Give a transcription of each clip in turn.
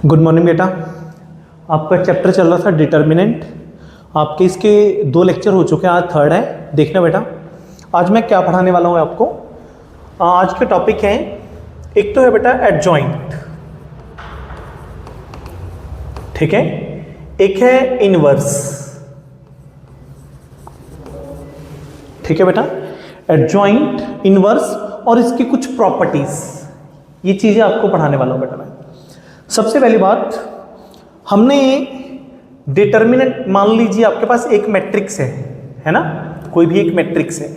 Good morning बेटा। आपका chapter चल रहा था डिटर्मिनेंट। आपके इसके 2 लेक्चर हो चुके हैं, आज थर्ड है। देखना बेटा आज मैं क्या पढ़ाने वाला हूँ आपको। आज के टॉपिक हैं, एक तो है बेटा एडजॉइंट, ठीक है, एक है इनवर्स, ठीक है बेटा। एडजॉइंट, इनवर्स और इसकी कुछ प्रॉपर्टीज, ये चीजें आपको पढ़ाने वाला हूँ बेटा मैं। सबसे पहली बात, हमने डिटर्मिनेंट, मान लीजिए आपके पास एक मैट्रिक्स है ना, कोई भी एक मैट्रिक्स है,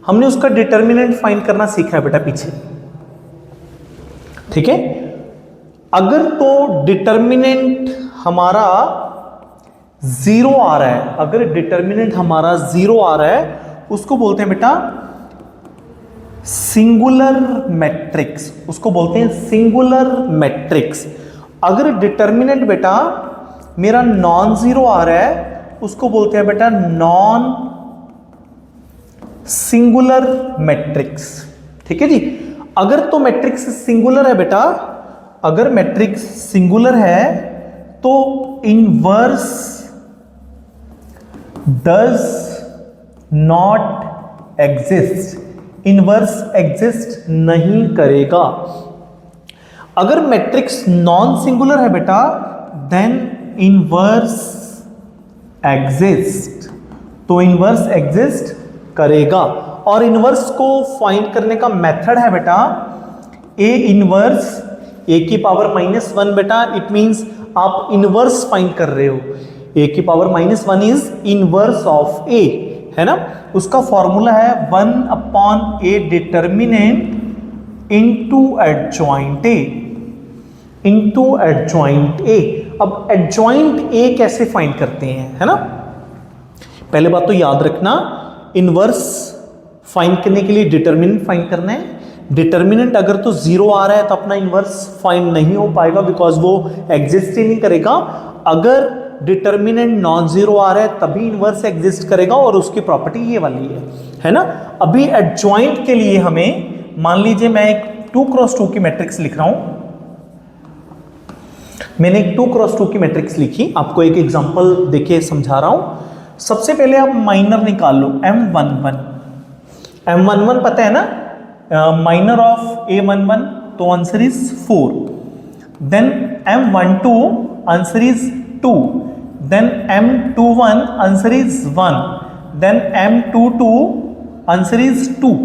हमने उसका डिटर्मिनेंट फाइंड करना सीखा है बेटा पीछे, ठीक है। अगर तो डिटर्मिनेंट हमारा 0 आ रहा है, अगर डिटर्मिनेंट हमारा 0 आ रहा है, उसको बोलते हैं बेटा सिंगुलर मैट्रिक्स, उसको बोलते हैं सिंगुलर मैट्रिक्स। अगर डिटर्मिनेंट बेटा मेरा नॉन जीरो आ रहा है, उसको बोलते हैं बेटा नॉन सिंगुलर मैट्रिक्स, ठीक है जी। अगर तो मैट्रिक्स सिंगुलर है बेटा, अगर मैट्रिक्स सिंगुलर है तो inverse does not exist, inverse exist नहीं करेगा। अगर मैट्रिक्स नॉन सिंगुलर है बेटा, देन इनवर्स एग्जिस्ट, तो इनवर्स एग्जिस्ट करेगा। और इनवर्स को फाइंड करने का मेथड है बेटा ए इनवर्स ए की पावर -1 बेटा। इट मींस आप इनवर्स फाइंड कर रहे हो, ए की power -1 is inverse of A, है ना। उसका फॉर्मूला है 1/a determinant into adjoint A, into adjoint A. अब एडजॉइंट ए कैसे फाइंड करते हैं, है ना। पहले बात तो याद रखना, इनवर्स फाइंड करने के लिए डिटर्मिनेंट फाइंड करना है। डिटर्मिनेंट अगर तो 0 आ रहा है तो अपना इनवर्स फाइंड नहीं हो पाएगा, बिकॉज वो एग्जिस्ट ही नहीं करेगा। अगर डिटर्मिनेंट नॉन जीरो आ रहा है तभी इनवर्स एग्जिस्ट करेगा, और उसकी प्रॉपर्टी ये वाली है ना। अभी एडजॉइंट के लिए हमें, मान लीजिए मैं एक 2x2 की मैट्रिक्स लिख रहा हूं, मैंने एक 2x2 की मैट्रिक्स लिखी, आपको एक एग्जांपल देके समझा रहा हूं। सबसे पहले आप माइनर निकाल लो, M11, M11 पता है ना, माइनर ऑफ A11, तो answer is 4। Then M12 answer is 2, then M21 answer is 1, then M22 answer is 2।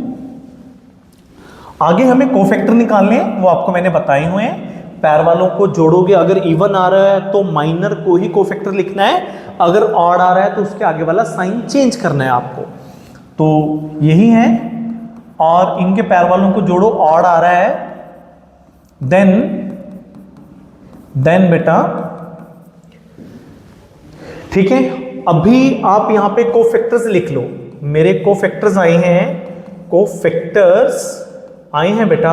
आगे हमें कोफैक्टर निकालने हैं, वो आपको मैंने बताए हुए हैं। पैर वालों को जोड़ोगे, अगर इवन आ रहा है तो माइनर को ही कोफैक्टर लिखना है, अगर ऑड आ रहा है तो उसके आगे वाला साइन चेंज करना है आपको, तो यही है। और इनके पैर वालों को जोड़ो, ऑड आ रहा है, देन बेटा ठीक है। अभी आप यहां पे कोफैक्टर्स लिख लो, मेरे कोफैक्टर्स आए हैं, कोफैक्टर्स आए हैं बेटा।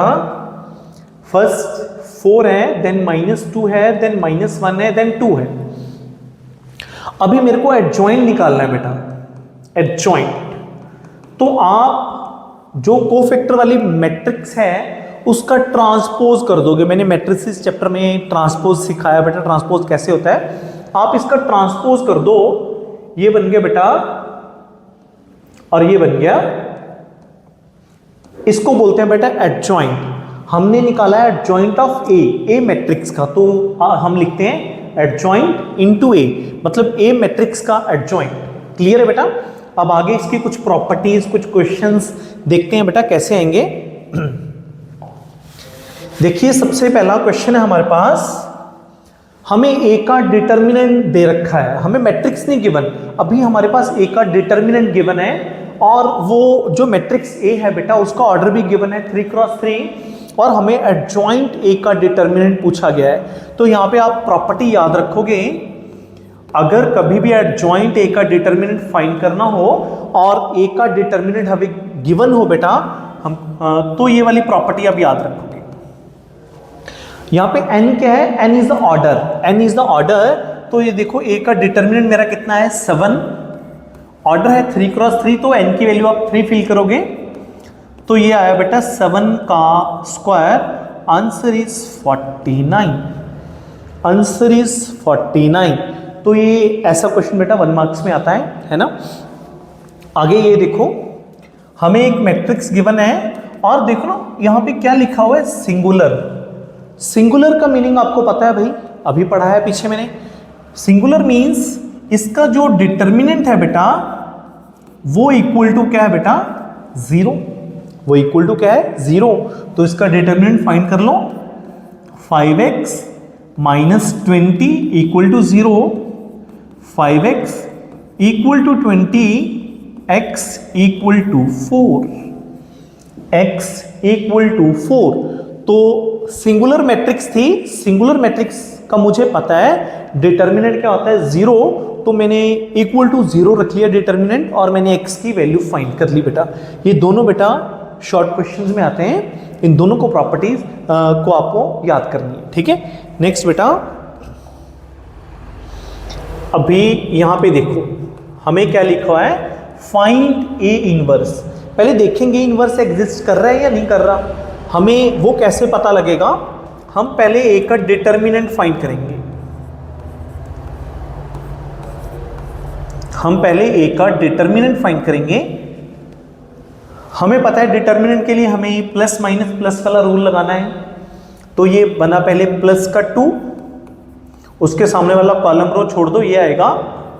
फर्स्ट 4 है, देन -2 है, देन -1 है, देन 2 है। अभी मेरे को एडजॉइंट निकालना है बेटा, एडजॉइंट। तो आप जो कोफैक्टर वाली मैट्रिक्स है उसका ट्रांसपोज कर दोगे। मैंने मैट्रिसेस चैप्टर में ट्रांसपोज सिखाया बेटा, ट्रांसपोज कैसे होता है। आप इसका ट्रांसपोज कर दो, ये बन गया बेटा और ये बन गया, इसको बोलते हैं बेटा एडजॉइंट। हमने निकाला है एडजॉइंट ऑफ ए मैट्रिक्स का, तो हम लिखते हैं एडजॉइंट इनटू ए, मतलब ए मैट्रिक्स का एडजॉइंट। क्लियर है बेटा। अब आगे इसकी कुछ प्रॉपर्टीज, कुछ क्वेश्चंस देखते हैं बेटा कैसे आएंगे। देखिए सबसे पहला क्वेश्चन है हमारे पास, हमें ए का डिटर्मिनेंट दे रखा है, हमें मैट्रिक्स नहीं गिवन, अभी हमारे पास ए का डिटर्मिनेंट गिवन है, और वो जो मैट्रिक्स ए है बेटा उसका ऑर्डर भी गिवन है 3x3, और हमें एडजॉइंट ए का डिटर्मिनेंट पूछा गया है। तो यहाँ पे आप प्रॉपर्टी याद रखोगे, अगर कभी भी एडजॉइंट ए का डिटर्मिनेंट फाइंड करना हो और ए का डिटर्मिनेंट हमें गिवन हो बेटा, हम तो ये वाली प्रॉपर्टी आप याद रखोगे। यहां पे n क्या है, n is the order, n is the order. तो ये देखो a का डिटर्मिनेंट मेरा कितना है 7, ऑर्डर है 3x3, तो n की वैल्यू आप 3 फिल करोगे, तो ये आया बेटा 7 का square, answer is 49। Answer is 49। तो ये ऐसा क्वेश्चन बेटा 1 मार्क्स में आता है ना। आगे ये देखो, हमें एक मैट्रिक्स गिवन है और देखो ना यहाँ पे क्या लिखा हुआ है, सिंगुलर। सिंगुलर का मीनिंग आपको पता है भाई, अभी पढ़ा है पीछे मैंने। सिंगुलर मीन्स इसका जो डिटर्मिनेंट है बेटा वो इक्वल टू क्या है बेटा, 0। वो इक्वल टू क्या है, 0। तो इसका डिटर्मिनेंट फाइंड कर लो, 5x minus 20 equal to 0, 5x equal to 20, x equal to 4, x equal to 4। तो सिंगुलर मैट्रिक्स थी, सिंगुलर मैट्रिक्स का मुझे पता है डिटर्मिनेंट क्या होता है, 0। तो मैंने इक्वल टू 0 रख लिया डिटर्मिनेंट और मैंने x की वैल्यू फाइंड कर ली बेटा। ये दोनों बेटा शॉर्ट क्वेश्चंस में आते हैं, इन दोनों को प्रॉपर्टीज को आपको याद करनी है, ठीक है। नेक्स्ट बेटा, अभी यहां पे देखो हमें क्या लिखा हुआ है, फाइंड ए इनवर्स। पहले देखेंगे इनवर्स एग्जिस्ट कर रहा है या नहीं कर रहा, हमें वो कैसे पता लगेगा। हम पहले ए का डिटर्मिनेंट फाइंड करेंगे। हम पहले ए का डिटर्मिनेंट फाइंड करेंगे। हमें पता है डिटर्मिनेंट के लिए हमें प्लस माइनस प्लस वाला रूल लगाना है। तो ये बना पहले प्लस का 2, उसके सामने वाला कॉलम रो छोड़ दो, ये आएगा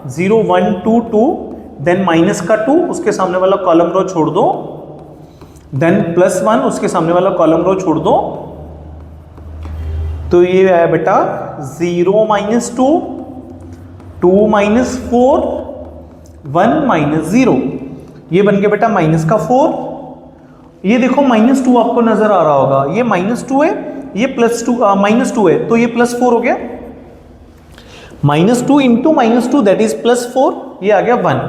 0 1 2 2, देन माइनस का 2, उसके सामने वाला कॉलम रो छोड़ दो, देन प्लस 1, उसके सामने वाला कॉलम रो छोड़ दो। तो ये आया बेटा 0 माइनस 2, 2 माइनस 4, 1 माइनस 0, ये बन गया बेटा माइनस का 4। ये देखो माइनस 2 आपको नजर आ रहा होगा, ये माइनस 2 है, ये प्लस 2 माइनस 2 है, तो ये प्लस 4 हो गया। Minus 2 into minus 2 that is plus 4, ये आ गया 1।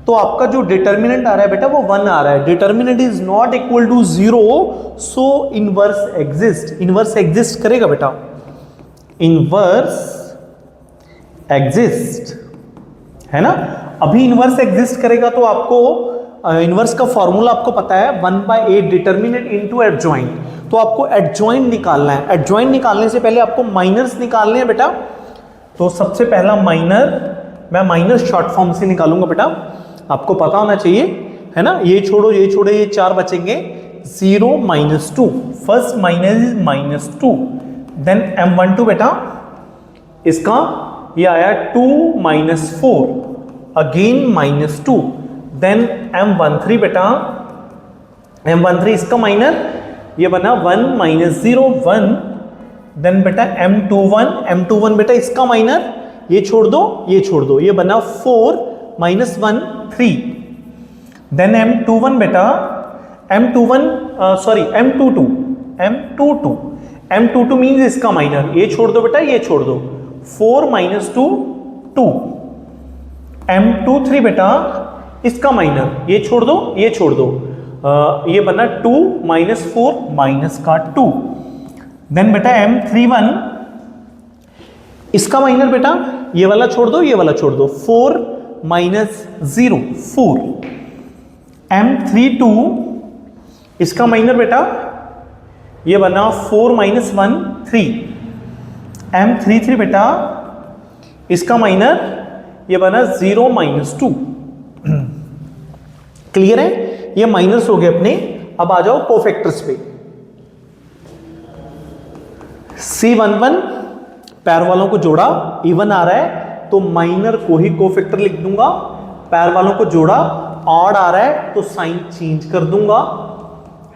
तो आपका जो डिटर्मिनेंट आ रहा है बेटा वो 1 आ रहा है। Determinant is not equal to 0, so inverse exist. Inverse exist करेगा बेटा, इनवर्स एग्जिस्ट है ना। अभी इनवर्स एग्जिस्ट करेगा तो आपको इनवर्स का फॉर्मूला आपको पता है, 1/8 डिटर्मिनेंट इनटू एडजॉइंट। तो आपको एडजॉइंट निकालना है। एडजॉइंट निकालने से पहले आपको माइनर्स निकालने हैं बेटा। तो सबसे पहला माइनर, मैं माइनर शॉर्ट फॉर्म से निकालूंगा बेटा, आपको पता होना चाहिए है ना। ये छोड़ो ये छोड़ो, ये 4 बचेंगे, 0 minus 2, first minus is minus 2, then m12 बेटा, इसका ये आया 2 minus 4, again minus 2, then m13 बेटा, m13 इसका माइनर, ये बना 1 माइनस 0 1, देन बेटा m21 बेटा इसका माइनर, ये छोड़ दो ये छोड़ दो, ये बना 4 माइनस 1 3, देन m21 बेटा, m22 मीन्स इसका माइनर, ये छोड़ दो बेटा ये छोड़ दो, 4 माइनस 2 2, m23 बेटा इसका माइनर, ये छोड़ दो ये छोड़ दो, ये बना 2 माइनस 4 माइनस का 2, देन बेटा m31 इसका माइनर बेटा, ये वाला छोड़ दो ये वाला छोड़ दो, 4 माइनस 0 4, m32 इसका माइनर बेटा, ये बना 4 माइनस 1 3, m33 बेटा इसका माइनर, ये बना 0 माइनस 2। क्लियर है, ये माइनस हो गए अपने। अब आ जाओ कोफैक्टर्स पे। C11 पैर वालों को जोड़ा, इवन आ रहा है तो माइनर को ही कोफैक्टर लिख दूंगा, पैर वालों को जोड़ा ऑड आ रहा है तो साइन चेंज कर दूंगा,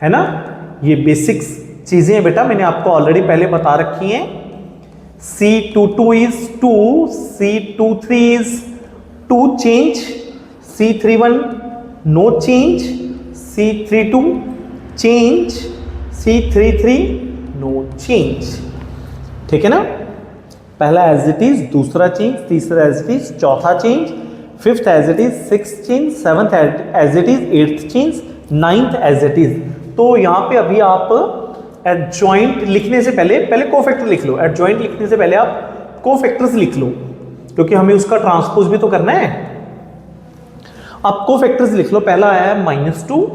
है ना। ये बेसिक्स चीजें हैं बेटा, मैंने आपको ऑलरेडी पहले बता रखी हैं। C22 is 2, C23 is 2 change, C31 no change, C32 change, C33 no change. ठीक है ना, पहला एज इट इज, दूसरा चेंज, तीसरा एज इट इज, चौथा change, fifth as it is, sixth change, seventh as it is, eighth change, ninth as it is. तो यहां पे अभी आप एडजॉइंट लिखने से पहले कोफैक्टर लिख लो। एडजॉइंट लिखने से पहले आप कोफैक्टर्स लिख लो, क्योंकि हमें उसका ट्रांसपोज भी तो करना है। अब कोफैक्टर्स लिख लो। पहला आया -2,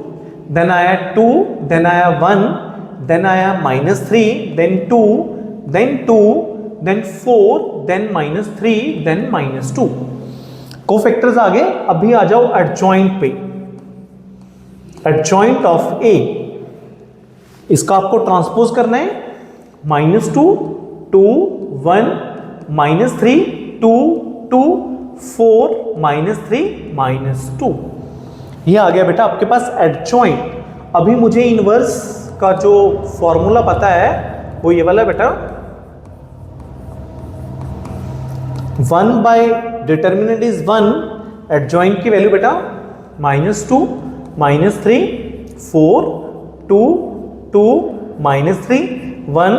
देन आया 2, देन आया 1, देन आया -3, then 2, then 2, then 4, then -3, then -2। Cofactors आ गए। अभी आ जाओ एडजॉइंट पे। एडजॉइंट ऑफ ए, इसका आपको ट्रांसपोज करना है। -2, 2, 1, -3, 2, 2, 4, -3, -2। ये आ गया बेटा आपके पास एडजॉइंट। अभी मुझे इनवर्स का जो फॉर्मूला पता है वो ये वाला बेटा, 1 बाय डिटर्मिनेंट इज 1, एडजॉइंट की वैल्यू बेटा -2, -3, 4, 2, 2, -3, 1,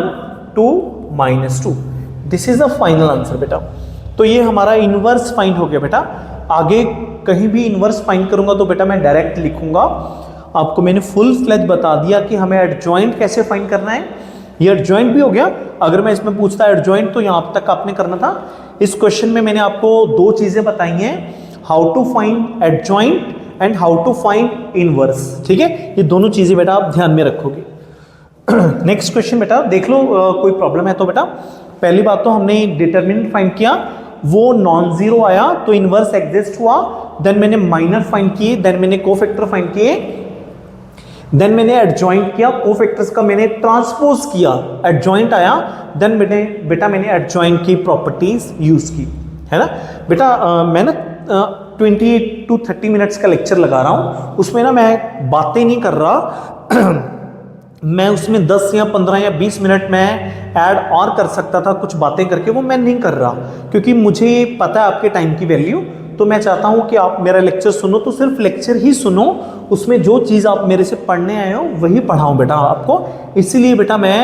2, -2। This is the final answer बेटा। तो ये हमारा इनवर्स फाइंड हो गया बेटा। आगे कहीं भी इनवर्स फाइंड करूंगा तो बेटा मैं डायरेक्ट लिखूंगा। आपको मैंने फुल फ्लेज बता दिया कि हमें एडजॉइंट कैसे फाइंड करना है। ये एडजॉइंट भी हो गया। अगर मैं इसमें पूछता एडजॉइंट तो यहाँ तक आपने करना था। इस क्वेश्चन में मैंने आपको दो चीजें बताई हैं, how to find adjoint and how to find inverse. ठीक है, ये दोनों चीजें बेटा आप ध्यान में रखोगे। नेक्स्ट क्वेश्चन बेटा देख लो, कोई प्रॉब्लम है तो बेटा। पहली बात तो हमने डिटरमिनेंट फाइंड किया, वो नॉन जीरो आया तो इनवर्स एग्जिस्ट हुआ। देन मैंने माइनर फाइंड किए, देन मैंने कोफैक्टर फाइंड किए, देन मैंने एडजॉइंट किया। कोफैक्टर्स का मैंने ट्रांसपोज किया, एडजॉइंट आया। देन मैंने एडजॉइंट की प्रॉपर्टीज यूज की, है ना बेटा। मैं ना 20 to 30 मिनट्स का लेक्चर लगा रहा हूं, उसमें ना मैं बातें नहीं कर रहा। मैं उसमें 10 या 15 या 20 मिनट में ऐड और कर सकता था कुछ बातें करके, वो मैं नहीं कर रहा क्योंकि मुझे पता है आपके टाइम की वैल्यू। तो मैं चाहता हूं कि आप मेरा लेक्चर सुनो तो सिर्फ लेक्चर ही सुनो, उसमें जो चीज़ आप मेरे से पढ़ने आए हो वही पढ़ाऊं बेटा आपको। इसीलिए बेटा मैं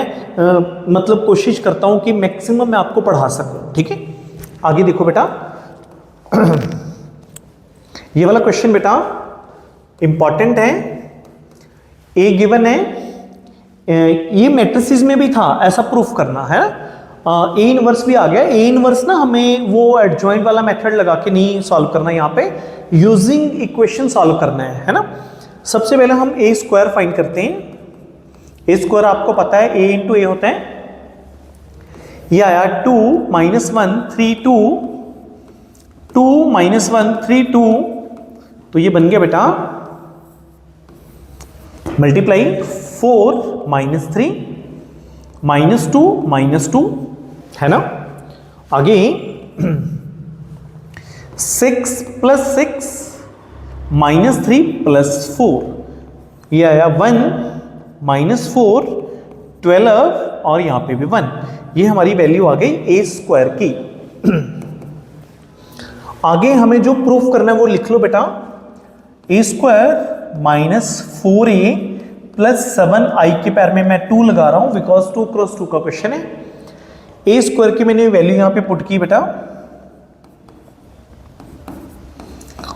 मतलब कोशिश करता हूं कि मैक्सिमम मैं आपको पढ़ा सकूं। ठीक है, आगे देखो बेटा। ये वाला क्वेश्चन बेटा इंपॉर्टेंट है। ए गिवन है, ये मैट्रिसेस में भी था, ऐसा प्रूफ करना है। ए इनवर्स भी आ गया। ए इनवर्स ना हमें वो एडजॉइंट वाला मेथड लगा के नहीं सॉल्व करना, यहाँ पे यूजिंग इक्वेशन सॉल्व करना है ना। सबसे पहले हम ए स्क्वायर फाइंड करते हैं। ए स्क्वायर आपको पता है ए इंटू ए होता है। ये आया 2, -1, 3, 2, 2, -1, 3, 2। तो ये बन गया बेटा मल्टीप्लाई 4, -3, -2, -2, है ना। आगे 6 + 6, -3 + 4। ये आया 1, -4, 12 और यहां पे भी 1। ये हमारी वैल्यू आ गई ए स्क्वायर की। आगे हमें जो प्रूफ करना है वो लिख लो बेटा। ए स्क्वायर -4a + 7i के पैर में मैं 2 लगा रहा हूं बिकॉज 2 क्रॉस 2 का क्वेश्चन है। ए स्क्वायर की मैंने वैल्यू यहां पे पुट की बेटा,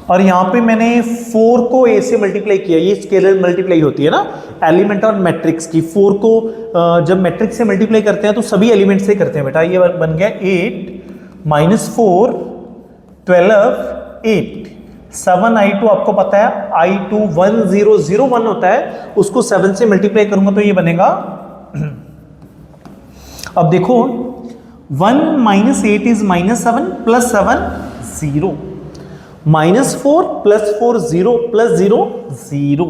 और यहां पे मैंने 4 को a से मल्टीप्लाई किया। ये स्केलर मल्टीप्लाई होती है ना एलिमेंट और मैट्रिक्स की। 4 को जब मैट्रिक्स से मल्टीप्लाई करते हैं तो सभी एलिमेंट से करते हैं बेटा। ये बन गया 8 - 4 12 8। 7i2 आपको पता है i2 1001 होता है, उसको 7 से मल्टीप्लाई करूंगा तो ये बनेगा। अब देखो 1 - 8 इज -7 + 7 0, -4 + 4 0 + 0 0,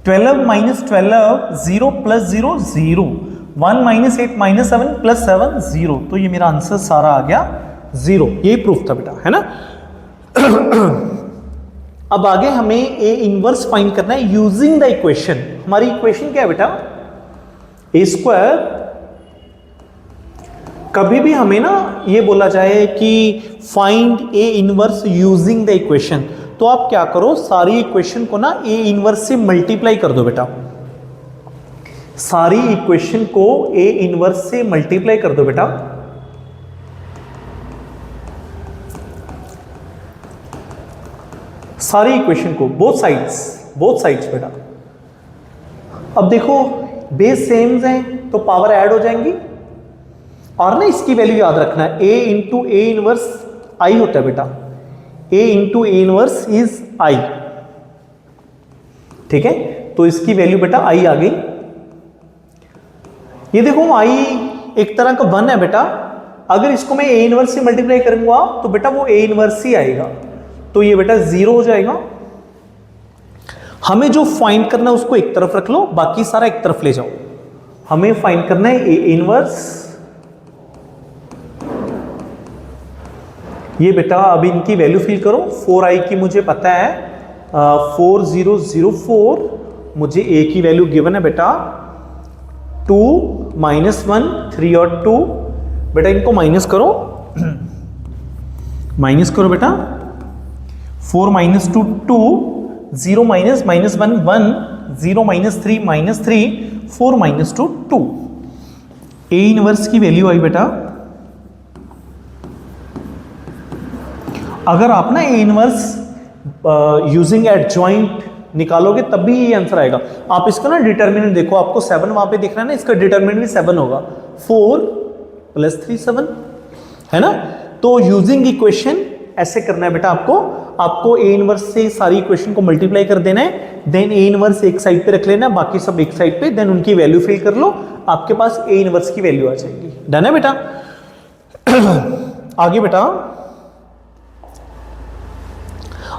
12 - 12 0 + 0 0, 1 - 8 - 7 + 7 0। तो ये मेरा आंसर सारा आ गया 0। यही प्रूफ था बेटा, है ना। अब आगे हमें ए इनवर्स फाइंड करना है यूजिंग द इक्वेशन। हमारी इक्वेशन क्या है बेटा, ए स्क्वायर। कभी भी हमें ना ये बोला जाए कि find A inverse using the equation, तो आप क्या करो, सारी इक्वेशन को ना ए इनवर्स से मल्टीप्लाई कर दो बेटा। सारी इक्वेशन को ए इनवर्स से मल्टीप्लाई कर दो बेटा। सारी इक्वेशन को बोथ साइड्स बेटा। अब देखो बेस सेम्स हैं तो पावर ऐड हो जाएंगी, और ना इसकी वैल्यू याद रखना है, a इंटू ए इनवर्स आई होता है बेटा। a into A inverse is I, ठीक है। तो इसकी वैल्यू बेटा आई आ गई। ये देखो i एक तरह का 1 है बेटा, अगर इसको मैं ए इनवर्स से मल्टीप्लाई करूंगा तो बेटा वो ए इनवर्स ही आएगा, तो ये बेटा 0 हो जाएगा। हमें जो फाइंड करना है उसको एक तरफ रख लो, बाकी सारा एक तरफ ले जाओ। हमें फाइंड करना है ए इनवर्स, ये बेटा अभी इनकी वैल्यू फिल करो। 4i की मुझे पता है 4004, मुझे a की वैल्यू गिवन है बेटा 2 -1 3 और 2, बेटा इनको माइनस करो, माइनस करो बेटा। 4 - 2 2, 0 - -1 1, 0 - 3 -3, 4 - 2 2। a इनवर्स की वैल्यू आई बेटा, अगर आप ना ए इनवर्स यूजिंग एडजॉइंट निकालोगे तब भी ये आंसर आएगा। आप इसका ना डिटर्मिनेंट देखो, आपको 7 वहां पे दिख रहा है ना, इसका डिटर्मिनेंट भी 7 होगा। 4 + 3 7 है ना। तो यूजिंग इक्वेशन ऐसे करना है बेटा, आपको ए इनवर्स से सारी इक्वेशन को मल्टीप्लाई कर देना है, देन ए इनवर्स एक साइड पे रख लेना, बाकी सब एक साइड पे, देन उनकी वैल्यू फिल कर लो, आपके पास ए इनवर्स की वैल्यू आ जाएगी। डन है बेटा। आगे बेटा,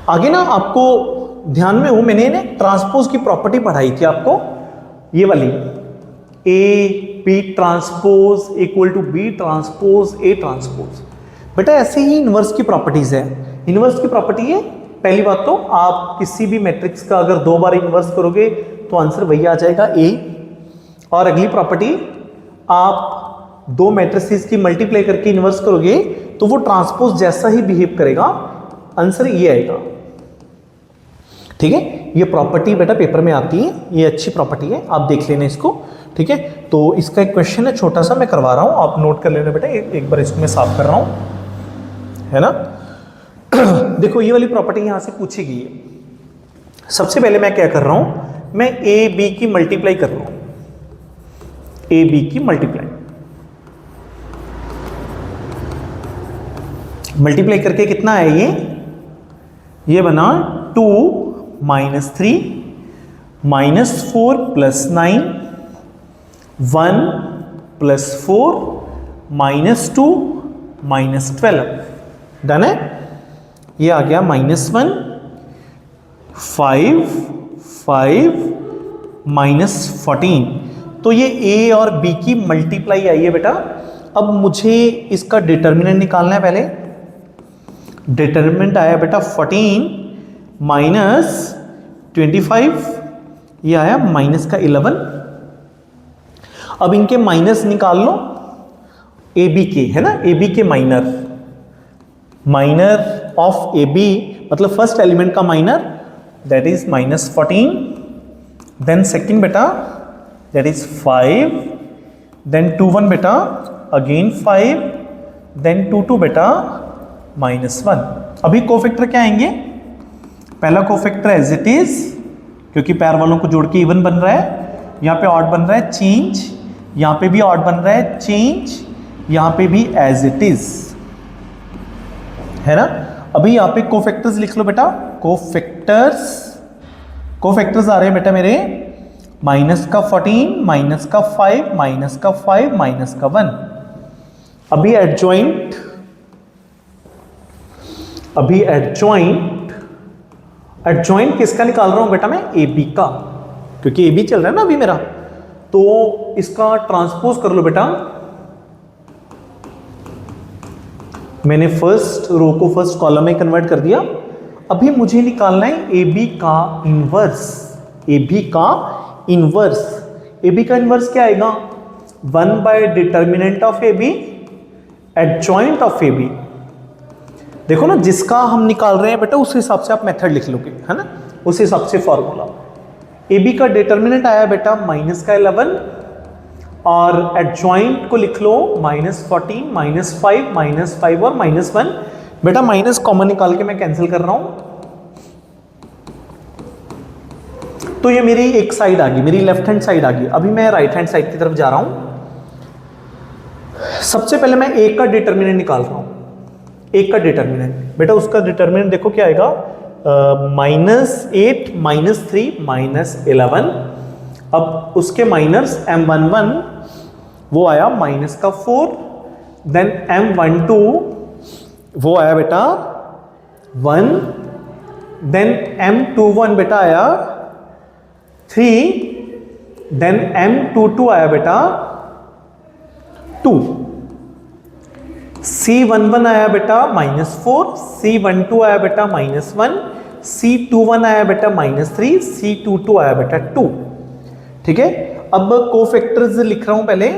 आगे ना आपको ध्यान में हो, मैंने ना ट्रांसपोज की प्रॉपर्टी पढ़ाई थी आपको, ये वाली A B transpose equal to B transpose A transpose. बेटा ऐसे ही इनवर्स की प्रॉपर्टीज है। इनवर्स की प्रॉपर्टी है, पहली बात तो आप किसी भी मैट्रिक्स का अगर 2 बार इनवर्स करोगे तो आंसर वही आ जाएगा ए। और अगली प्रॉपर्टी, आप 2 मैट्रिसेस की मल्टीप्लाई करके इनवर्स करोगे तो वो ट्रांसपोज जैसा ही बिहेव करेगा, आंसर ये आएगा। ठीक है, ये प्रॉपर्टी बेटा पेपर में आती है, ये अच्छी प्रॉपर्टी है, आप देख लेना इसको। ठीक है, तो इसका एक क्वेश्चन है छोटा सा, मैं करवा रहा हूं, आप नोट कर लेना बेटा, एक बार इसको मैं साफ कर रहा हूं, है ना। देखो ये वाली प्रॉपर्टी यहां से पूछी गई है। सबसे पहले मैं क्या कर रहा हूं, मैं ए बी की मल्टीप्लाई कर रहा हूं, ए बी की मल्टीप्लाई करके कितना है ये बना 2 - 3 -4 + 9 1 + 4 -2 -12। डन है। ये आ गया -1 5 5 -14। तो ये a और b की मल्टीप्लाई आई है बेटा। अब मुझे इसका डिटर्मिनेंट निकालना है। पहले डिटर्मिनेंट आया बेटा 14 - 25, ये आया -11। अब इनके माइनस निकाल लो, ए बी के, है ना, ए बी के माइनर ऑफ ए बी, मतलब फर्स्ट एलिमेंट का minor, that is -14, then second बेटा दैट इज 5, देन 2 1 बेटा अगेन 5, देन 2 2 बेटा -1। अभी कोफैक्टर क्या आएंगे, पहला कोफैक्टर एज इट इज, क्योंकि पैर वालों को जोड़ के इवन बन रहा है, यहाँ पे ऑड बन रहा है चेंज, यहाँ पे भी ऑड बन रहा है चेंज, यहाँ पे भी एज इट इज, है ना। अभी यहाँ पे कोफैक्टर्स लिख लो बेटा, कोफैक्टर्स आ रहे हैं बेटा मेरे, -14 -5 -5 -1। अभी एडजॉइंट किसका निकाल रहा हूं बेटा मैं, ए बी का, क्योंकि ए बी चल रहा है ना अभी मेरा। तो इसका ट्रांसपोज कर लो बेटा। मैंने फर्स्ट रो को फर्स्ट कॉलम में कन्वर्ट कर दिया। अभी मुझे निकालना है ए बी का इनवर्स। ए बी का इनवर्स क्या आएगा, one by determinant of A B adjoint of A B. देखो ना, जिसका हम निकाल रहे हैं बेटा उस हिसाब से आप मेथड लिख लोगे, है ना, उस हिसाब से फॉर्मूला। ए बी का डिटर्मिनेंट आया बेटा -11, और एडजॉइंट को लिख लो -14 -5 और -1। बेटा माइनस कॉमन निकाल के मैं कैंसिल कर रहा हूं, तो ये मेरी एक साइड आ गई, मेरी लेफ्ट हैंड साइड आ गई। अभी मैं राइट हैंड साइड की तरफ जा रहा हूं। सबसे पहले मैं एक का डिटर्मिनेंट निकाल रहा हूं, एक का डिटर्मिनेंट बेटा, उसका डिटर्मिनेंट देखो क्या आएगा, -8 -3 -11। अब उसके माइनर्स M11 वो आया -4, देन M12 वो आया बेटा 1, देन M21 बेटा आया 3, देन M22 आया बेटा 2, C11 आया बेटा -4, C12 आया बेटा -1, C21 आया बेटा -3, C22 आया बेटा 2। ठीक है, अब कोफैक्टर्स लिख रहा हूं पहले,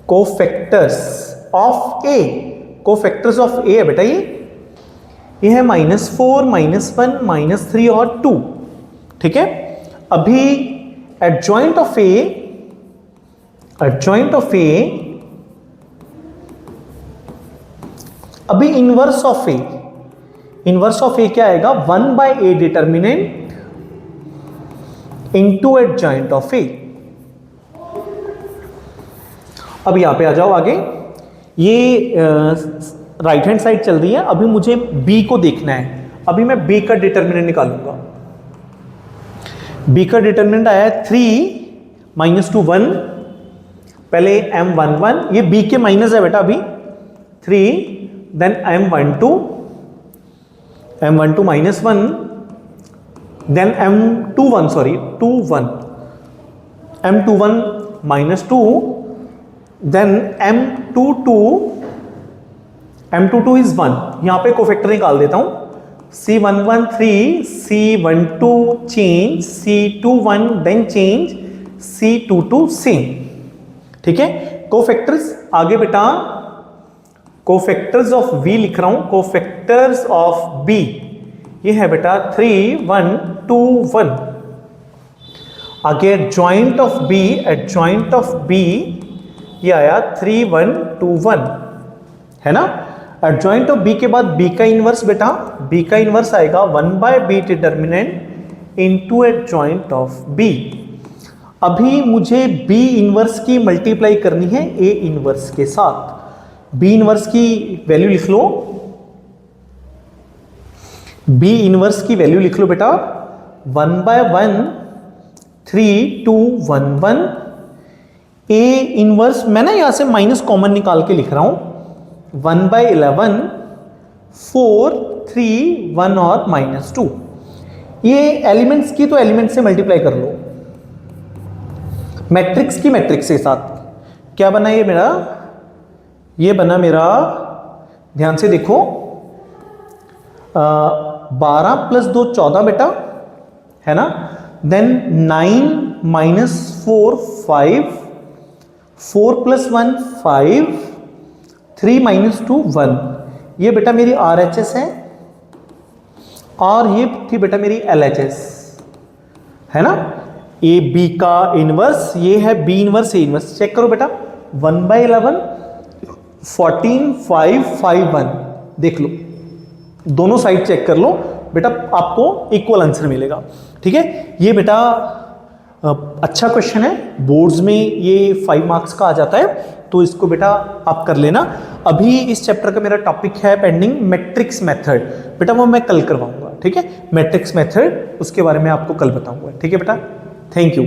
cofactors of A, cofactors of A है बेटा ये है -4, -1, -3 और 2। ठीक है, अभी एडजॉइंट ऑफ ए, अभी inverse of A, inverse of A क्या आएगा 1/a determinant into adjoint of A. अब यहां पे आ जाओ आगे, ये राइट हैंड साइड चल रही है, अभी मुझे बी को देखना है। अभी मैं बी का डिटर्मिनेंट निकालूंगा। बी का डिटर्मिनेंट आया 3 -2 1, पहले M11, ये बी के माइनस है बेटा अभी 3, then M12 -1, then M21 sorry 21, M21 -2, then M22 is 1। यहां पे कोफैक्टर निकाल देता हूं, C11 3, C12 change, C21 then change, C22 same. ठीक है, कोफैक्टर्स आगे बेटा, कोफैक्टर्स ऑफ V लिख रहा हूं, कोफैक्टर्स ऑफ B ये है बेटा 3 1 2 1। आगे adjoint of B, adjoint of B ये आया 3 1 2 1, है ना। एडजॉइंट ऑफ B के बाद B का इनवर्स बेटा, B का इनवर्स आएगा 1/b determinant into adjoint of B। अभी मुझे B इनवर्स की मल्टीप्लाई करनी है A इनवर्स के साथ। B इनवर्स की वैल्यू लिख लो, B इनवर्स की वैल्यू लिख लो बेटा 1/1 3 2 1 1। A इनवर्स मैं ना यहां से माइनस कॉमन निकाल के लिख रहा हूं 1/11 4 3 1 और -2। ये एलिमेंट्स की तो एलिमेंट से मल्टीप्लाई कर लो, मैट्रिक्स की मैट्रिक्स के साथ। क्या बना ये मेरा, ये बना मेरा, ध्यान से देखो 12 + 2 14 बेटा, है ना। देन 9 - 4 5, 4 + 1 5, 3 - 2 1। ये बेटा मेरी RHS है और ये थी बेटा मेरी LHS, है ना। ए बी का इनवर्स, ये है B inverse A inverse. Check करो बेटा 1/11 14 5 5 1, देख लो दोनों साइड चेक कर लो बेटा, आपको इक्वल आंसर मिलेगा। ठीक है, ये बेटा अच्छा क्वेश्चन है, बोर्ड्स में ये 5 मार्क्स का आ जाता है, तो इसको बेटा आप कर लेना। अभी इस चैप्टर का मेरा टॉपिक है पेंडिंग मैट्रिक्स मेथड, बेटा वो मैं कल करवाऊंगा। ठीक है, मैट्रिक्स मेथड उसके बारे में आपको कल बताऊंगा। ठीक है बेटा, थैंक यू।